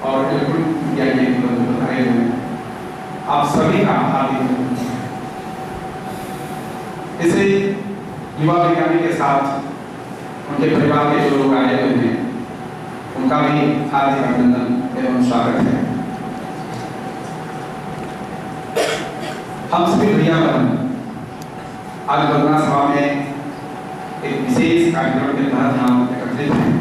और electronic media के बताए हुए आप सभी का हार्दिक इसे युवा विज्ञानी के साथ उनके परिवार के जो लोग आए हुए हैं उनका भी हार्दिक अभिनंदन एवं स्वागत है। हम सभी भैया बहन आज वंदना सभा में एक विशेष कार्यक्रम के तहत हम एकत्रित हैं।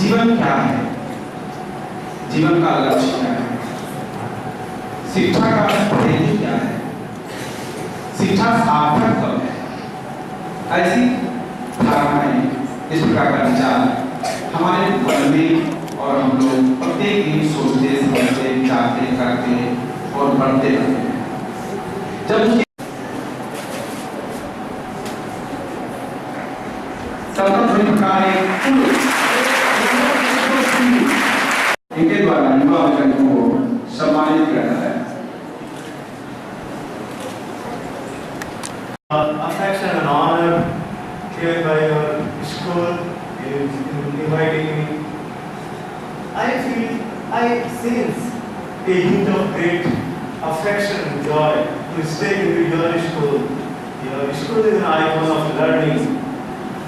जीवन क्या है, जीवन का लक्ष्य क्या है, शिक्षा का हेतु क्या है, शिक्षा सार्थक कब है, ऐसी धारणाएं, इस प्रकार का विचार हमारे मन में और हम लोग प्रत्येक दिन सोचते समझते विचारते करते और बढ़ते रहते हैं। जब इनके द्वारा युवा विज्ञानियों को सम्मानित किया जाता है। Affection and honor given by your school in inviting me. I sense a hint of great affection and joy to stay with your school. Your school is an icon of learning.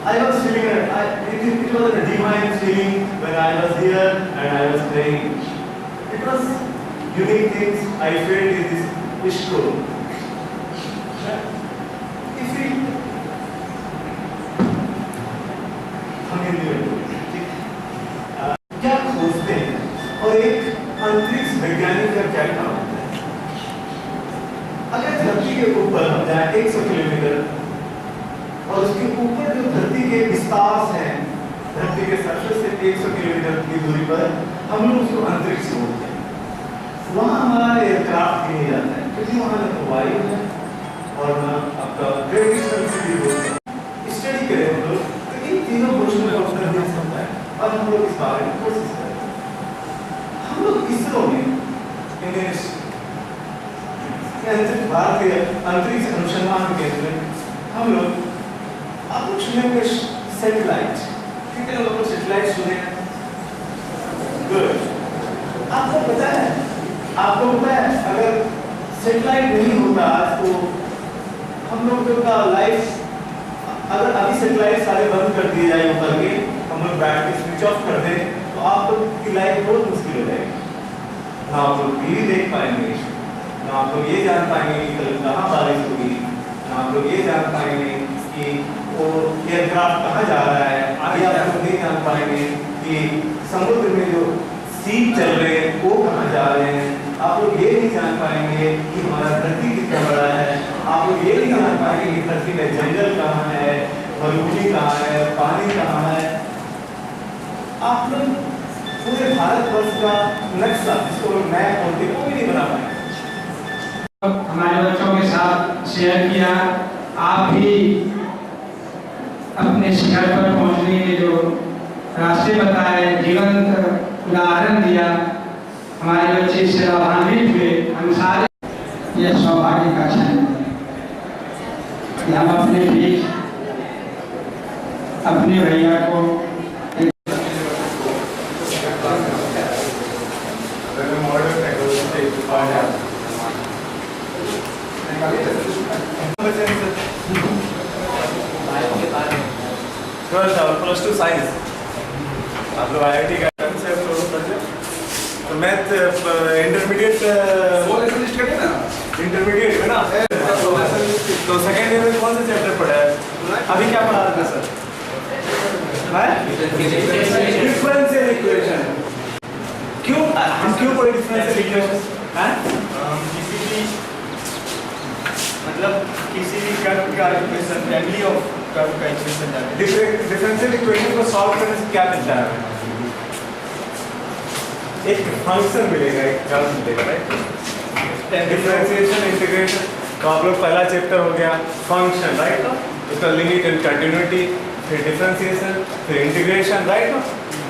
I was feeling it was a divine feeling when I was here and I was playing. It was unique things I felt in this school. If we क्या खोजते हैं और एक अंतरिक्ष वैज्ञानिक का क्या काम होता है? अगर धरती के ऊपर हम जाए 100 किलोमीटर और उसके ऊपर जो धरती के विस्तार हैं, धरती के सरफेस से 100 किलोमीटर की दूरी पर हम लोग उसको अंतरिक्ष बोलते हैं। वहाँ हमारा एयरक्राफ्ट भी नहीं जाता है क्योंकि वहाँ न वायु है और न आपका ग्रेविटेशनल फील्ड बोलते हैं। स्टडी करें हम लोग तो इन तीनों क्वेश्चन का उत्तर मिल सकता है और हम लोग इस बारे में कोशिश करें। हम लोग इसरो में भारतीय अंतरिक्ष अनुसंधान केंद्र में हम लोग आपको सुनेंगे सैटेलाइट। कितने लोगों को सैटेलाइट सुने? गुड। आपको पता है अगर सैटेलाइट नहीं होता तो हम लोगों का लाइफ, अगर अभी सैटेलाइट सारे बंद कर दिए जाए ऊपर के, हम लोग बैठ के स्विच ऑफ कर दें तो आप लोग की लाइफ बहुत मुश्किल हो जाएगी। ना आप लोग टीवी देख पाएंगे, ना आप लोग ये जान पाएंगे कि कल कहाँ बारिश होगी, ना आप लोग ये जान पाएंगे कि वो एयरक्राफ्ट कहाँ जा रहा है, आगे आप लोग नहीं जान पाएंगे कि समुद्र में जो सीप चल रहे हैं वो कहाँ जा रहे हैं, आप लोग ये नहीं जान पाएंगे कि हमारा धरती कितना बड़ा है, आप लोग ये नहीं जान पाएंगे कि धरती में जंगल कहाँ है, मरुभूमि कहाँ है, पानी कहाँ है। आप लोग पूरे भारतवर्ष का नक्शा, जिसको मैप बोलते हैं, वो भी नहीं बना पाए। हमारे बच्चों के साथ शेयर किया, आप भी अपने शिखर पर पहुंचने के जो रास्ते बताए, जीवंत उदाहरण दिया, हमारे बच्चे इससे लाभान्वित हुए। हम सारे यह सौभाग्य का क्षण है कि हम अपने बीच अपने भैया को प्लस टू साइंस आप लोग IIT का तो मैथ इंटरमीडिएट है ना, तो सेकेंड ईयर में कौन सा चैप्टर पढ़ा है? अभी क्या पढ़ा था सर? Differential equation. क्यों हम क्यों पढ़े डिफरेंशियल इक्वेशन? मतलब किसी भी कर्व का इक्वेशन, फैमिली ऑफ कर्व का इक्वेशन जाने, डिफरेंशियल इक्वेशन को सॉल्व करने से क्या मिलता है? एक फंक्शन मिलेगा, एक कर्व मिलेगा, राइट? डिफरेंशिएशन, इंटीग्रेशन, तो आप लोग पहला चैप्टर हो गया फंक्शन, राइट? उसका लिमिट एंड कंटिन्यूटी, फिर डिफरेंशिएशन, फिर इंटीग्रेशन, राइट?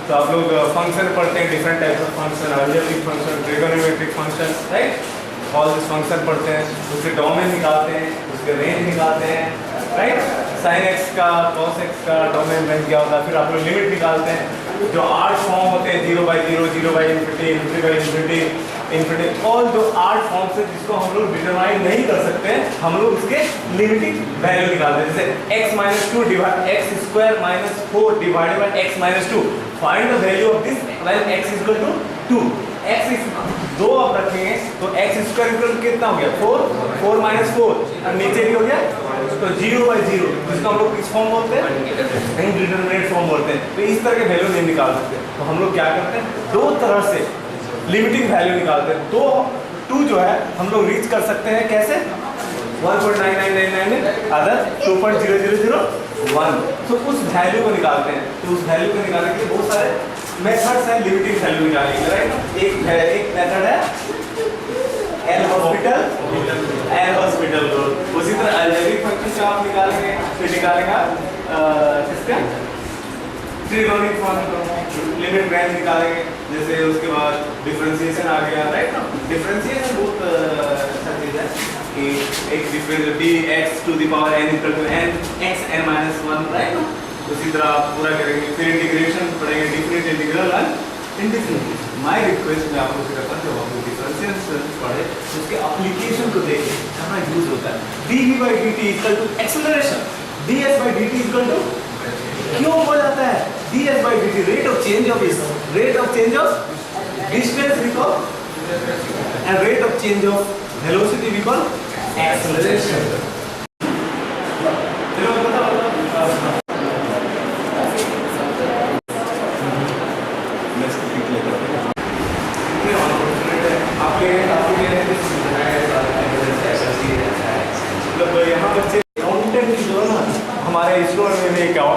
तो आप लोग फंक्शन पढ़ते हैं, different types of function, algebraic function, trigonometric function, right? All this function पढ़ते हैं, उसके डोमेन निकालते हैं, उसके रेंज निकालते हैं, राइट? साइन एक्स का, कॉस एक्स का डोमेन रेंज क्या होता है, फिर आप लोग लिमिट निकालते हैं। जो 8 फॉर्म होते हैं 0/0, 0/infinity, infinity, infinity, ऑल जो 8 फॉर्म्स है जिसको हम लोग डिटरमाइन नहीं कर सकते हैं, हम लोग उसके लिमिटिंग वैल्यू निकालते हैं। जैसे x-2 divide x² - 4 divided by x-2, find the value of this when x = 2। x is 2 आप रखेंगे तो x² कितना हो गया 4, 4 - 4 और नीचे भी हो गया तो 0/0, जिसको हम लोग किस फॉर्म बोलते हैं, इंडिटरमिनेट फॉर्म बोलते हैं। तो इस तरह के वैल्यू नहीं निकाल सकते, तो हम लोग क्या करते हैं, दो तरह से लिमिटिंग वैल्यू निकालते हैं। तो 2 जो है हम लोग रीच कर सकते हैं कैसे, 1.9999 अदर 2.0001। तो उस वैल्यू को निकालते हैं। तो उस वैल्यू को निकालने के लिए बहुत सारे मेथड्स हैं लिमिटिंग वैल्यू निकालने के, राइट। एक मेथड है एल हॉस्पिटल रूल। उसी तरह अलजेब्रिक फंक्शन का आप निकालेंगे, फिर निकालेगा किसका ट्रिगोनोमेट्रिक फंक्शन, लिमिट रेंज निकालेंगे। जैसे उसके बाद डिफरेंशिएशन आ गया, राइट ना। डिफरेंशिएशन बहुत अच्छा चीज है कि एक डिफरेंस dx⁻n = n(x(n-1), राइट ना। उसी तरह आप पूरा करेंगे, फिर इंटीग्रेशन पढ़ेंगे, different integral and indifferent. My request मैं आपको करता हूं जब आप डिफरेंशिएशन पढ़े तो उसके एप्लीकेशन को देखें कहां यूज होता है। dv/dt = एक्सेलरेशन, ds/dt = क्यों हो जाता है ds/dt, rate of change of distance we call and rate of change of velocity we call acceleration. चलो बताओ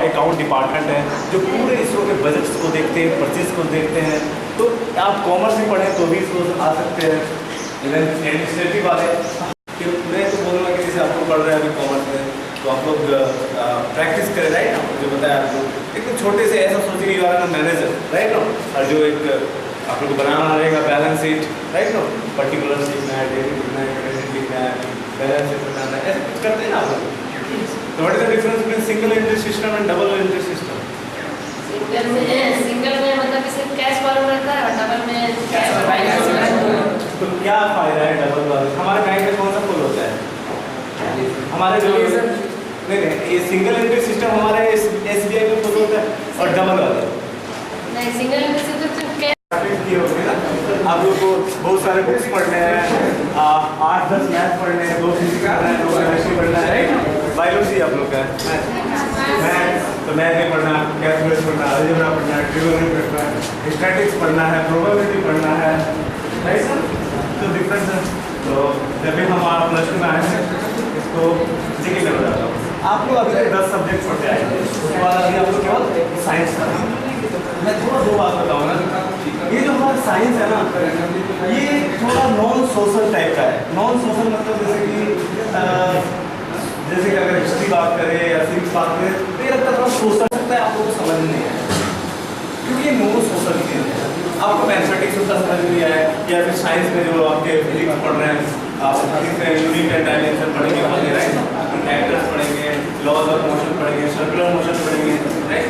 अकाउंट डिपार्टमेंट है जो पूरे इसरो के बजट्स को देखते हैं, परचेज को देखते हैं। तो आप कॉमर्स में पढ़ें तो भी इसको आ सकते हैं, इवन एडमिनिस्ट्रेटिव वाले। कि मैं तो बोलूँगा कि जैसे आप लोग पढ़ रहे हैं अभी कॉमर्स में, तो आप लोग प्रैक्टिस करें, राइट ना। जो बताया आपको एकदम छोटे से ऐसा सोचिए कि वाला मैनेजर, राइट ना। और जो एक आप लोग को बनाना रहेगा बैलेंस शीट, राइट ना। पर्टिकुलर लिखना है, डेबिट लिखना है, क्रेडिट लिखना है, बैलेंस शीट बनाना है, ऐसे करते हैं ना आप लोग। So what is the difference between single entry system and double entry system? Single में मतलब सिर्फ कैश वाला रहता है और डबल में कैश वाला। तो क्या फायदा है डबल वाले? हमारे बैंक में कौन सा पुल होता है? हमारे जो नहीं ये सिंगल एंट्री सिस्टम हमारे एसबीआई में पुल होता है और डबल वाले नहीं, सिंगल एंट्री सिर्फ कैश किए होंगे ना। आप लोग को बहुत सारे बुक्स पढ़ने हैं, 8-10 मैथ पढ़ने हैं, 2 फिजिक्स पढ़ना है, 2 केमिस्ट्री पढ़ना है, राइट। बायोलॉजी आप लोग का है मैथ, तो मैथ भी पढ़ना है, कैलकुलस पढ़ना है, अलजेब्रा पढ़ना है, ट्रिगोनोमेट्री पढ़ना है, स्टैटिक्स पढ़ना है, प्रोबेबिलिटी पढ़ना है, राइट सर। तो डिफरेंस है। तो जब भी हम प्लस 2 में आए हैं इसको जीके में बताता हूँ। आप लोग अभी 10 सब्जेक्ट पढ़ते आएंगे, उसके बाद अभी आप लोग केवल साइंस पढ़ेंगे। मैं थोड़ा 2 बात बताऊँ ना, ये जो हमारा साइंस है ना, ये थोड़ा नॉन सोशल टाइप का है। नॉन सोशल मतलब जैसे कि अगर हिस्ट्री बात करें या सिविक्स बात करें तो ये लगता है थोड़ा सोशल सकता है, आप लोगों को समझ नहीं है क्योंकि ये नॉन सोशल चीज़ है। आपको मैथमेटिक्स उसका समझ नहीं आया, या फिर साइंस में जो आपके फिजिक्स पढ़ रहे हैं, आप फिजिक्स में यूनिट एंड डायमेंशन पढ़ेंगे, राइट। एक्टर्स पढ़ेंगे, लॉज ऑफ मोशन पढ़ेंगे, सर्कुलर मोशन पढ़ेंगे, राइट।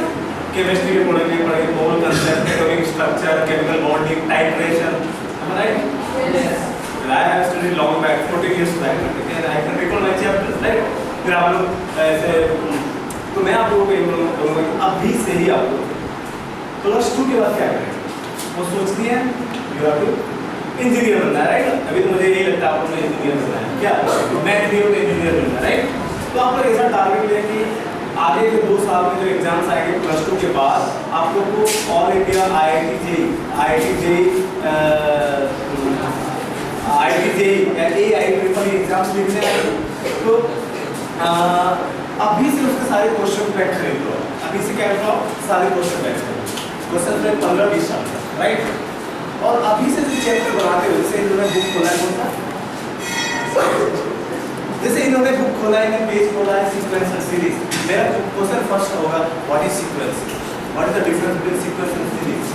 केमिस्ट्री के पढ़ेंगे मोल concept, atomic structure, chemical bonding, titration, right. I have studied long back, 14 years back, and I can recall my chapters, right? फिर आप लोग ऐसे, तो मैं आप लोगों को ये बोलूँगा कि अभी से ही आप लोग +2 के बाद क्या करें, वो सोचती है यू हैव टू इंजीनियर बनना है, राइट। अभी तो मुझे यही लगता है आप लोग इंजीनियर बनना है, क्या मैं इंजीनियर बनना है, राइट। तो आप लोग ऐसा टारगेट लें कि आगे के 2 साल में जो एग्जाम्स आएंगे +2 के बाद आप लोग को ऑल इंडिया IIT JEE या AIEEE एग्जाम्स लिखने हैं। तो अभी से उसके सारे क्वेश्चन पैक खरीद लो, अभी से क्या करो, सारे क्वेश्चन पैक करो। क्वेश्चन पैक 15-20 साल का, राइट। और अभी से जो चैप्टर बनाते हो, जैसे इन्होंने बुक खोला है, कौन सा, जैसे इन्होंने बुक खोला है, पेज खोला है, सीक्वेंसर सीरीज। मेरा क्वेश्चन फर्स्ट होगा what is sequence, what is the difference between sequence and series.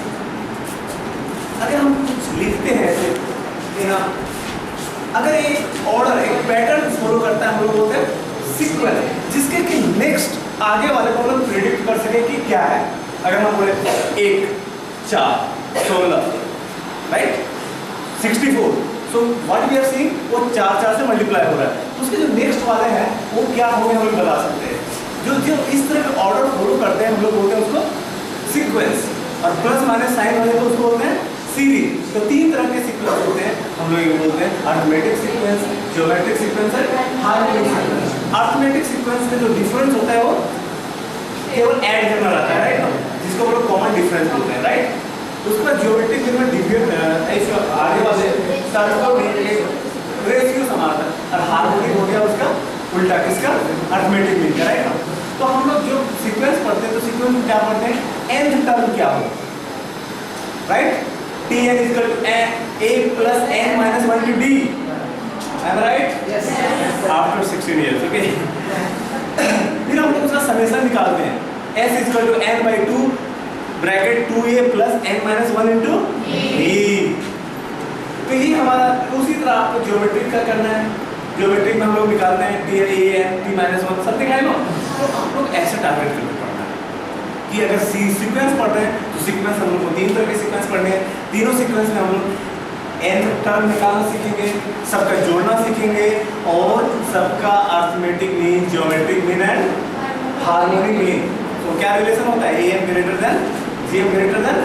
अगर हम कुछ लिखते हैं ऐसे ना, अगर एक ऑर्डर, एक पैटर्न फॉलो करता है, हम लोग बोलते हैं सीक्वेंस, जिसके कि नेक्स्ट आगे वाले को हम लोग प्रेडिक्ट कर सके कि क्या है। अगर हम बोले 1 4 16 right 64, so what we are seeing वो 4 4 से मल्टीप्लाई हो रहा है, तो उसके जो नेक्स्ट वाले हैं वो क्या होंगे हम लोग बता सकते हैं। जो जो इस तरह के ऑर्डर फॉलो करते हैं हम लोग बोलते हैं उसको सीक्वेंस, और प्लस माइनस साइन वाले को उसको बोलते हैं सीरीज। तो 3 तरह के सीक्वेंस होते हैं, हम लोग ये बोलते हैं अरिथमेटिक सीक्वेंस, ज्योमेट्रिक सीक्वेंस और हार्मोनिक सीक्वेंस। अरिथमेटिक सीक्वेंस में जो डिफरेंस होता है वो केवल ऐड करना रहता है, राइट, जिसको हम लोग कॉमन डिफरेंस बोलते हैं, राइट। उसके बाद ज्योमेट्रिक में डिफरेंट आगे वाले सर्कल में एक रेशियो समान है, और हार्मोनिक हो गया उसका उल्टा, किसका, अरिथमेटिक में, राइट। तो हम लोग जो सीक्वेंस पढ़ते हैं तो सीक्वेंस में क्या पढ़ते हैं, nth टर्म क्या हो, right, Tn equal to a plus n minus 1 to d, am I right? Yes. After 16 years, okay. फिर हम लोग उसका समेशन निकालते हैं, s equal to n by 2 bracket 2a plus n minus 1 into e। तो ये हमारा उसी तरह आपको ज्योमेट्रिक का करना है, ज्योमेट्रिक में हम लोग निकालते हैं t a n t minus 1 something है ना। तो हम लोग ऐसे टारगेट करके पढ़ना है कि अगर सीक्वेंस पढ़ रहे हैं तो सीक्वेंस हम लोग को 3 तरह के सीक्वेंस पढ़ने हैं, तीनों सीक्वेंस में हम लोग n टर्म निकालना सीखेंगे, सबका जोड़ना सीखेंगे, और सबका arithmetic mean, geometric mean and harmonic mean. तो क्या रिलेशन होता है, am greater than gm greater than